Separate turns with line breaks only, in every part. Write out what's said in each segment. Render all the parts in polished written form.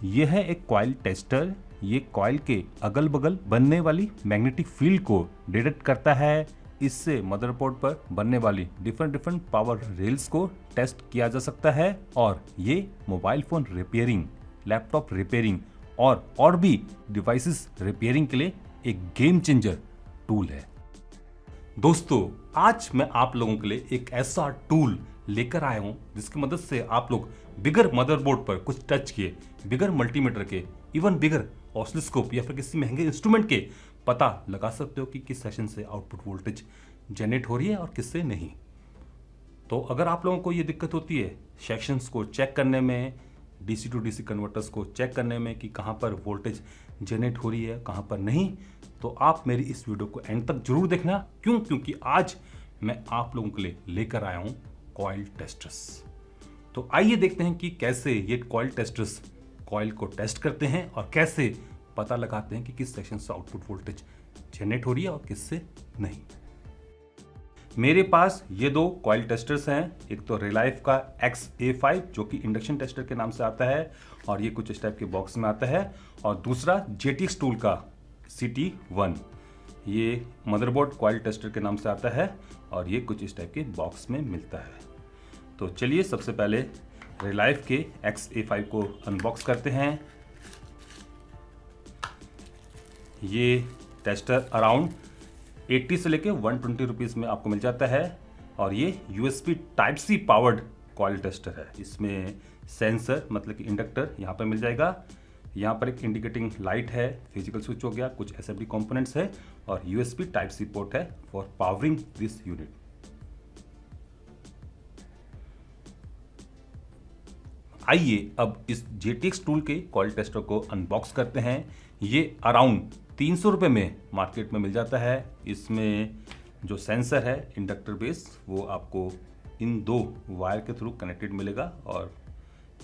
ये है एक कॉइल टेस्टर। ये कॉइल के अगल बगल बनने वाली मैग्नेटिक फील्ड को डिटेक्ट करता है। इससे मदरबोर्ड पर बनने वाली डिफरेंट पावर रेल्स को टेस्ट किया जा सकता है और ये mobile phone repairing, laptop repairing और भी डिवाइसेस रिपेयरिंग के लिए एक गेम चेंजर टूल है। दोस्तों, आज मैं आप लोगों के लिए एक ऐसा टूल लेकर आया हूं जिसकी मदद से आप लोग बिगर मदरबोर्ड पर कुछ टच किए, बिगर मल्टीमीटर के, इवन बिगर ऑसिलोस्कोप या फिर किसी महंगे इंस्ट्रूमेंट के पता लगा सकते हो कि किस सेक्शन से आउटपुट वोल्टेज जनरेट हो रही है और किससे नहीं। तो अगर आप लोगों को ये दिक्कत होती है सेक्शंस को चेक करने में, डीसी टू डीसी कन्वर्टर्स को चेक करने में कि कहाँ पर वोल्टेज जनरेट हो रही है कहाँ पर नहीं, तो आप मेरी इस वीडियो को एंड तक जरूर देखना। क्योंकि आज मैं आप लोगों के लिए लेकर आया हूँ कॉइल टेस्टर्स। तो आइए देखते हैं कि कैसे ये कॉइल टेस्टर्स कॉइल को टेस्ट करते हैं और कैसे पता लगाते हैं कि किस सेक्शन से आउटपुट वोल्टेज जनरेट हो रही है और किससे नहीं। मेरे पास ये दो कॉइल टेस्टर्स हैं। एक तो रिलाइफ का XA5 जो कि इंडक्शन टेस्टर के नाम से आता है और ये कुछ इस टाइप के बॉक्स में आता है, और दूसरा JTX टूल का CT1, ये मदरबोर्ड कॉइल टेस्टर के नाम से आता है और ये कुछ इस टाइप के बॉक्स में मिलता है। तो चलिए सबसे पहले रिलाइफ के XA5 को अनबॉक्स करते हैं। ये टेस्टर अराउंड 80 से लेके 120 रुपीज़ में आपको मिल जाता है और ये USB Type-C powered coil tester है। इसमें सेंसर मतलब कि इंडक्टर यहाँ पर मिल जाएगा। यहाँ पर एक इंडिकेटिंग लाइट है, फिजिकल स्विच हो गया, कुछ SFD कंपोनेंट्स है और USB Type-C पोर्ट है फॉर पावरिंग दिस यूनिट। आइए अब इस JTX टूल के कॉइल टेस्टर को अनबॉक्स करते हैं। ये अराउंड 300 रुपये में मार्केट में मिल जाता है। इसमें जो सेंसर है इंडक्टर बेस वो आपको इन दो वायर के थ्रू कनेक्टेड मिलेगा और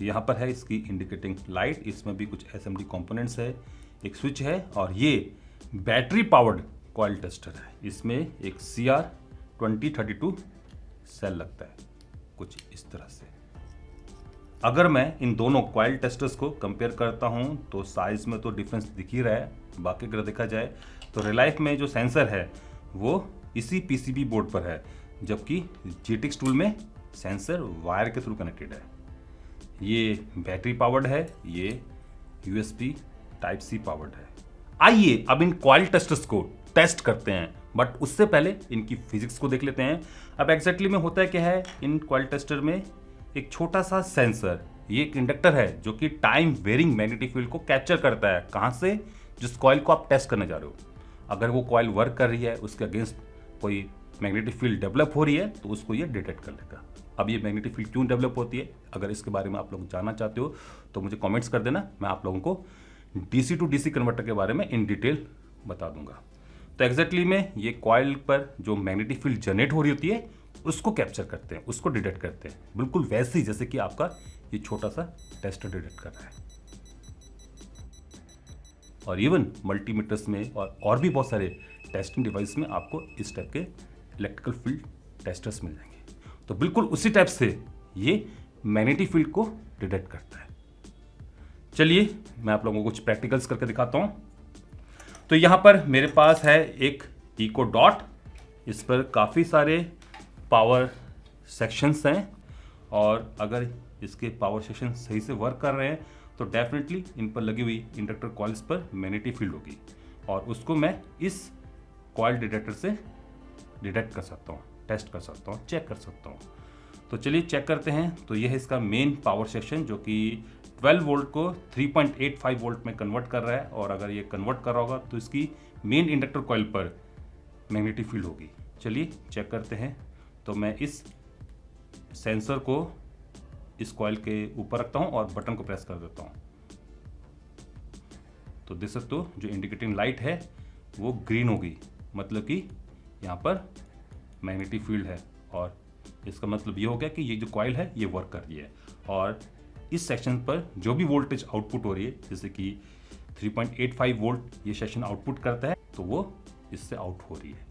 यहाँ पर है इसकी इंडिकेटिंग लाइट। इसमें भी कुछ SMD कंपोनेंट्स है, एक स्विच है और ये बैटरी पावर्ड कॉइल टेस्टर है। इसमें एक CR2032 सेल लगता है कुछ इस तरह से। अगर मैं इन दोनों कॉइल टेस्टर्स को कंपेयर करता हूं तो साइज में तो डिफरेंस दिख ही रहा है। बाकी अगर देखा जाए तो रिलाइफ में जो सेंसर है वो इसी PCB बोर्ड पर है, जबकि JTX टूल में सेंसर वायर के थ्रू कनेक्टेड है। ये बैटरी पावर्ड है, ये USB Type-C पावर्ड है। आइए अब इन कॉइल टेस्टर्स को टेस्ट करते हैं, बट उससे पहले इनकी फिजिक्स को देख लेते हैं। अब एग्जैक्टली में होता है क्या है, इन कॉइल टेस्टर में एक छोटा सा सेंसर, ये एक इंडक्टर है जो कि टाइम वेरिंग मैग्नेटिक फील्ड को कैप्चर करता है। कहाँ से? जिस कॉइल को आप टेस्ट करने जा रहे हो। अगर वो कॉइल वर्क कर रही है, उसके अगेंस्ट कोई मैग्नेटिक फील्ड डेवलप हो रही है तो उसको ये डिटेक्ट कर लेगा। अब ये मैग्नेटिक फील्ड क्यों डेवलप होती है, अगर इसके बारे में आप लोग जानना चाहते हो तो मुझे कॉमेंट्स कर देना, मैं आप लोगों को DC टू DC कन्वर्टर के बारे में इन डिटेल बता दूंगा। तो एग्जैक्टली में ये कॉइल पर जो मैग्नेटिक फील्ड जनरेट हो रही होती है उसको कैप्चर करते हैं, उसको डिटेक्ट करते हैं, बिल्कुल वैसे ही जैसे कि आपका ये छोटा सा टेस्टर डिटेक्ट कर रहा है। और इवन मल्टीमीटर्स में और भी बहुत सारे टेस्टिंग डिवाइस में आपको इस टाइप के इलेक्ट्रिकल फील्ड टेस्टर्स मिल जाएंगे। तो बिल्कुल उसी टाइप से ये मैग्नेटिक फील्ड को डिटेक्ट करता है। चलिए मैं आप लोगों को कुछ प्रैक्टिकल्स करके दिखाता हूं। तो यहां पर मेरे पास है एक इको डॉट, इस पर काफ़ी सारे पावर सेक्शंस हैं और अगर इसके पावर सेक्शन सही से वर्क कर रहे हैं तो डेफिनेटली इन पर लगी हुई इंडक्टर कॉइल्स पर मैग्नेटिक फील्ड होगी और उसको मैं इस कॉइल डिटेक्टर से डिटेक्ट कर सकता हूँ, टेस्ट कर सकता हूँ, चेक कर सकता हूँ। तो चलिए चेक करते हैं। तो यह है इसका मेन पावर सेक्शन जो कि 12 वोल्ट को 3.85 वोल्ट में कन्वर्ट कर रहा है और अगर ये कन्वर्ट कर रहा होगा तो इसकी मेन इंडक्टर कॉइल पर मैग्नेटिक फील्ड होगी। चलिए चेक करते हैं। तो मैं इस सेंसर को इस कॉइल के ऊपर रखता हूं और बटन को प्रेस कर देता हूं। तो देख सकते हो जो इंडिकेटिंग लाइट है वो ग्रीन होगी, मतलब कि यहाँ पर मैग्नेटिक फील्ड है और इसका मतलब ये हो गया कि ये जो कॉइल है ये वर्क कर रही है और इस सेक्शन पर जो भी वोल्टेज आउटपुट हो रही है, जैसे कि 3.85 वोल्ट ये सेक्शन आउटपुट करता है तो वो इससे आउट हो रही है।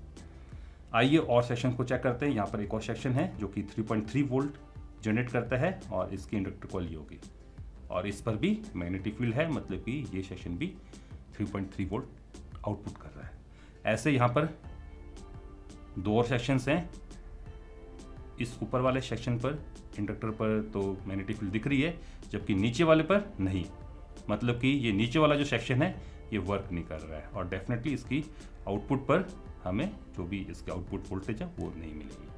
आइए और सेक्शन को चेक करते हैं। यहाँ पर एक और सेक्शन है जो कि 3.3 वोल्ट जनरेट करता है और इसकी इंडक्टर कॉइल ये होगी। और इस पर भी मैग्नेटिक फील्ड है, मतलब कि ये सेक्शन भी 3.3 वोल्ट आउटपुट कर रहा है। ऐसे यहाँ पर 2 और सेक्शंस हैं। इस ऊपर वाले सेक्शन पर इंडक्टर पर तो मैग्नेटिक फील्ड दिख रही है, जबकि नीचे वाले पर नहीं, मतलब कि ये नीचे वाला जो सेक्शन है ये वर्क नहीं कर रहा है और डेफिनेटली इसकी आउटपुट पर हमें जो भी इसके आउटपुट वोल्टेज है वो नहीं मिलेगी।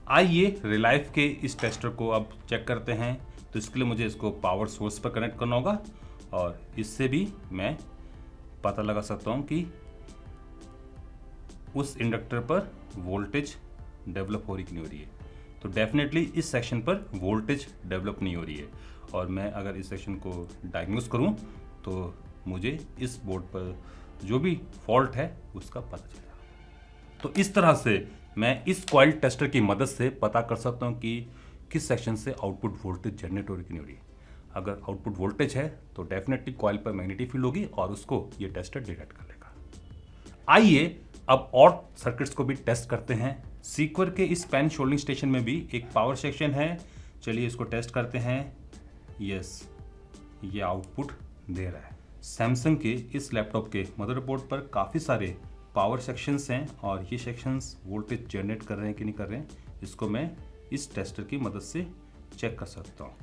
आइए रिलाइफ के इस टेस्टर को अब चेक करते हैं। तो इसके लिए मुझे इसको पावर सोर्स पर कनेक्ट करना होगा और इससे भी मैं पता लगा सकता हूँ कि उस इंडक्टर पर वोल्टेज डेवलप हो रही कि नहीं हो रही है। तो डेफिनेटली इस सेक्शन पर वोल्टेज डेवलप नहीं हो रही है और मैं अगर इस सेक्शन को डायग्नोस करूं तो मुझे इस बोर्ड पर जो भी फॉल्ट है उसका पता चलेगा। तो इस तरह से मैं इस कॉइल टेस्टर की मदद से पता कर सकता हूं कि किस सेक्शन से आउटपुट वोल्टेज जनरेट हो रही कि नहीं हो रही है। अगर आउटपुट वोल्टेज है तो डेफिनेटली कॉइल पर मैग्नेटिक फील्ड होगी और उसको ये टेस्टर डिटेक्ट कर लेगा। आइए अब और सर्किट्स को भी टेस्ट करते हैं। सीक्वर के इस पेन शोल्डिंग स्टेशन में भी एक पावर सेक्शन है। चलिए इसको टेस्ट करते हैं। यस, ये आउटपुट दे रहा है। सैमसंग के इस लैपटॉप के मदरबोर्ड पर काफ़ी सारे पावर सेक्शंस हैं और ये सेक्शंस वोल्टेज जनरेट कर रहे हैं कि नहीं कर रहे हैं, इसको मैं इस टेस्टर की मदद से चेक कर सकता हूँ।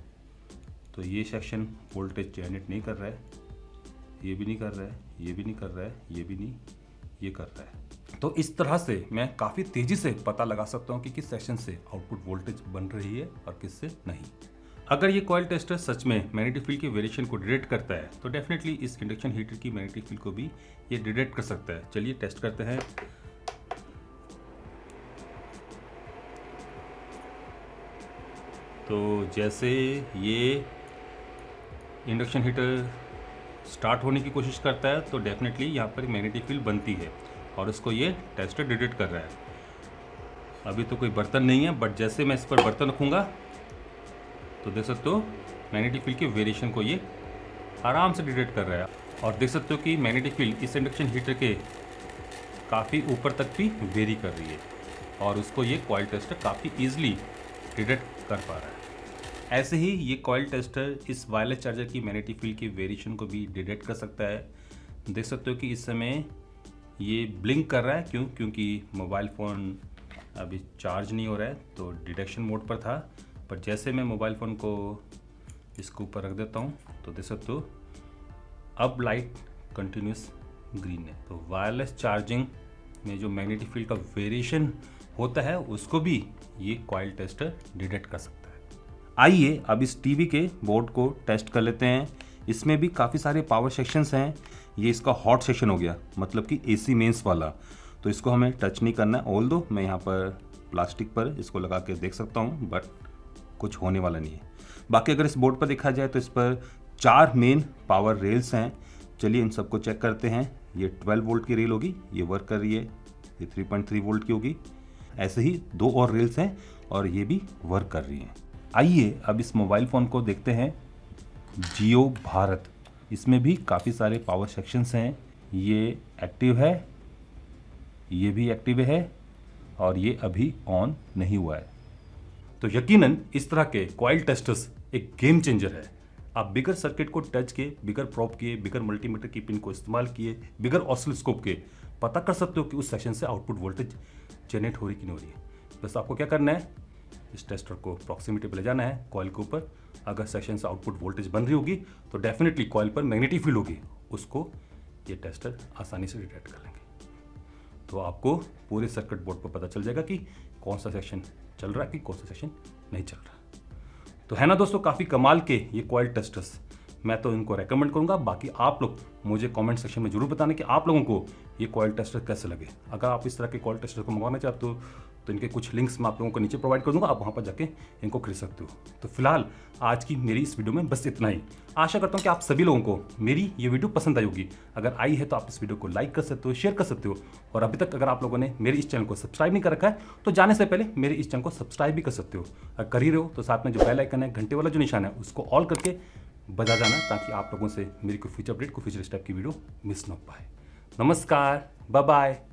तो ये सेक्शन वोल्टेज जनरेट नहीं कर रहा है, ये भी नहीं कर रहा है, ये भी नहीं कर रहा है, ये भी नहीं, ये कर रहा है। तो इस तरह से मैं काफ़ी तेज़ी से पता लगा सकता हूँ कि किस सेक्शन से आउटपुट वोल्टेज बन रही है और किससे नहीं। अगर ये कॉइल टेस्टर सच में मैग्नेटिक फील्ड के वेरिएशन को डिटेक्ट करता है तो डेफिनेटली इस इंडक्शन हीटर की मैग्नेटिक फील्ड को भी ये डिटेक्ट कर सकता है। चलिए टेस्ट करते हैं। तो जैसे ये इंडक्शन हीटर स्टार्ट होने की कोशिश करता है तो डेफिनेटली यहाँ पर मैग्नेटिक फील्ड बनती है और इसको ये टेस्टर डिटेक्ट कर रहा है। अभी तो कोई बर्तन नहीं है, बट जैसे मैं इस पर बर्तन रखूँगा तो देख सकते हो मैग्नेटिक फील्ड के वेरिएशन को ये आराम से डिटेक्ट कर रहा है। और देख सकते हो कि मैग्नेटिक फील्ड इस इंडक्शन हीटर के काफ़ी ऊपर तक भी वेरी कर रही है और उसको ये कॉइल टेस्टर काफ़ी ईजिली डिटेक्ट कर पा रहा है। ऐसे ही ये कॉइल टेस्टर इस वायरलेस चार्जर की मैग्नेटिक फील्ड के वेरिएशन को भी डिटेक्ट कर सकता है। देख सकते हो कि इस समय ये ब्लिंक कर रहा है। क्योंकि मोबाइल फ़ोन अभी चार्ज नहीं हो रहा है तो डिटेक्शन मोड पर था, पर जैसे मैं मोबाइल फ़ोन को इसके ऊपर रख देता हूँ तो देख सकते हो अब लाइट कंटिन्यूस ग्रीन है। तो वायरलेस चार्जिंग में जो मैग्नेटिक फील्ड का वेरिएशन होता है उसको भी ये कॉइल टेस्टर डिटेक्ट कर सकता है। आइए अब इस टीवी के बोर्ड को टेस्ट कर लेते हैं। इसमें भी काफ़ी सारे पावर सेक्शंस हैं। ये इसका हॉट सेक्शन हो गया, मतलब कि एसी मेंस वाला, तो इसको हमें टच नहीं करना है। ऑल दो मैं यहाँ पर प्लास्टिक पर इसको लगा के देख सकता हूँ, बट कुछ होने वाला नहीं है। बाकी अगर इस बोर्ड पर देखा जाए तो इस पर 4 मेन पावर रेल्स हैं। चलिए इन सबको चेक करते हैं। ये 12 वोल्ट की रेल होगी, ये वर्क कर रही है। ये 3.3 वोल्ट की होगी। ऐसे ही 2 और रेल्स हैं और ये भी वर्क कर रही हैं। आइए अब इस मोबाइल फ़ोन को देखते हैं। जियो भारत, इसमें भी काफ़ी सारे पावर सेक्शंस हैं। ये एक्टिव है, ये भी एक्टिव है और ये अभी ऑन नहीं हुआ है। तो यकीनन इस तरह के कॉइल टेस्टर्स एक गेम चेंजर है। आप बिगर सर्किट को टच किए, बिगर प्रोब किए, बिगर मल्टीमीटर की पिन को इस्तेमाल किए, बिगर ऑसिलोस्कोप के पता कर सकते हो कि उस सेक्शन से आउटपुट वोल्टेज जनरेट हो रही कि नहीं हो रही है। बस आपको क्या करना है, इस टेस्टर को प्रॉक्सिमिटी पर ले जाना है कॉइल के ऊपर। अगर सेक्शन से आउटपुट वोल्टेज बन रही होगी तो डेफिनेटली कॉइल पर मैग्नेटिक फील्ड होगी, उसको ये टेस्टर आसानी से डिटेक्ट कर लेंगे। तो आपको पूरे सर्किट बोर्ड पर पता चल जाएगा कि कौन सा सेक्शन चल रहा है कि कौन सा सेक्शन नहीं चल रहा। तो है ना दोस्तों, काफ़ी कमाल के ये कॉइल टेस्टर्स, मैं तो इनको रेकमेंड करूंगा। बाकी आप लोग मुझे कमेंट सेक्शन में जरूर बताना कि आप लोगों को ये कॉइल टेस्टर कैसे लगे। अगर आप इस तरह के कॉइल टेस्टर को मंगवाना चाहते हो तो इनके कुछ लिंक्स मैं आप लोगों को नीचे प्रोवाइड कर दूंगा, आप वहाँ पर जाके इनको खरीद सकते हो। तो फिलहाल आज की मेरी इस वीडियो में बस इतना ही। आशा करता हूँ कि आप सभी लोगों को मेरी ये वीडियो पसंद आई होगी। अगर आई है तो आप इस वीडियो को लाइक कर सकते हो, शेयर कर सकते हो, और अभी तक अगर आप लोगों ने मेरे इस चैनल को सब्सक्राइब नहीं कर रखा है तो जाने से पहले मेरे इस चैनल को सब्सक्राइब भी कर सकते हो। अगर कर ही रहे हो तो साथ में जो बेल आइकन है, घंटे वाला जो निशान है, उसको ऑल करके बजा जाना, ताकि आप लोगों से मेरी कोई फ्यूचर अपडेट, कोई फ्यूचर स्टेप की वीडियो मिस ना हो पाए। नमस्कार, बाय बाय।